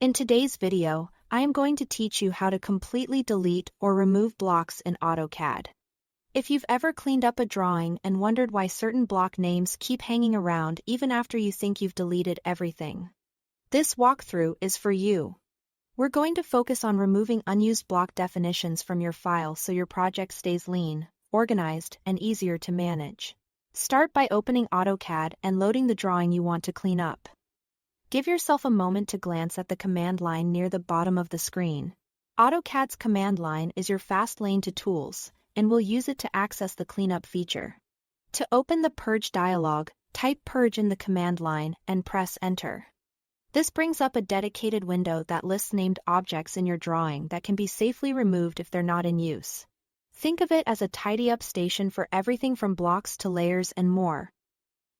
In today's video, I am going to teach you how to completely delete or remove blocks in AutoCAD. If you've ever cleaned up a drawing and wondered why certain block names keep hanging around even after you think you've deleted everything, this walkthrough is for you. We're going to focus on removing unused block definitions from your file so your project stays lean, organized, and easier to manage. Start by opening AutoCAD and loading the drawing you want to clean up. Give yourself a moment to glance at the command line near the bottom of the screen. AutoCAD's command line is your fast lane to tools, and we'll use it to access the cleanup feature. To open the purge dialog, type purge in the command line and press enter. This brings up a dedicated window that lists named objects in your drawing that can be safely removed if they're not in use. Think of it as a tidy-up station for everything from blocks to layers and more.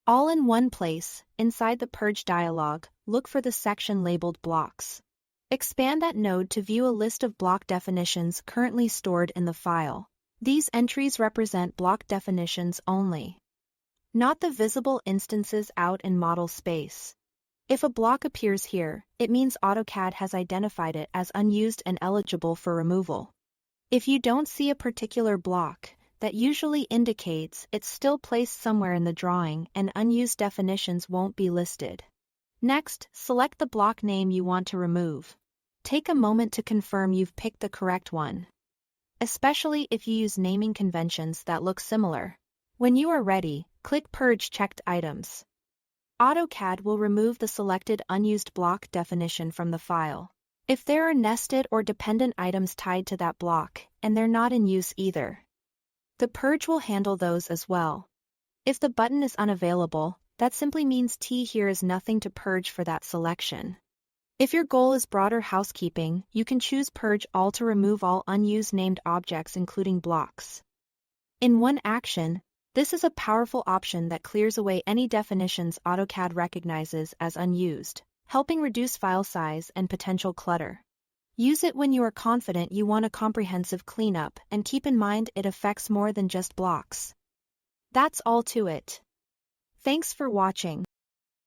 All in one place, inside the purge dialog, look for the section labeled blocks. Expand that node to view a list of block definitions currently stored in the file. These entries represent block definitions only, not the visible instances out in model space. If a block appears here, it means AutoCAD has identified it as unused and eligible for removal. If you don't see a particular block, that usually indicates it's still placed somewhere in the drawing and unused definitions won't be listed. Next, select the block name you want to remove. Take a moment to confirm you've picked the correct one, especially if you use naming conventions that look similar. When you are ready, click Purge Checked Items. AutoCAD will remove the selected unused block definition from the file. If there are nested or dependent items tied to that block, and they're not in use either, the purge will handle those as well. If the button is unavailable, that simply means here is nothing to purge for that selection. If your goal is broader housekeeping, you can choose Purge All to remove all unused named objects including blocks. In one action, this is a powerful option that clears away any definitions AutoCAD recognizes as unused, helping reduce file size and potential clutter. Use it when you are confident you want a comprehensive cleanup, and keep in mind it affects more than just blocks. That's all to it. Thanks for watching.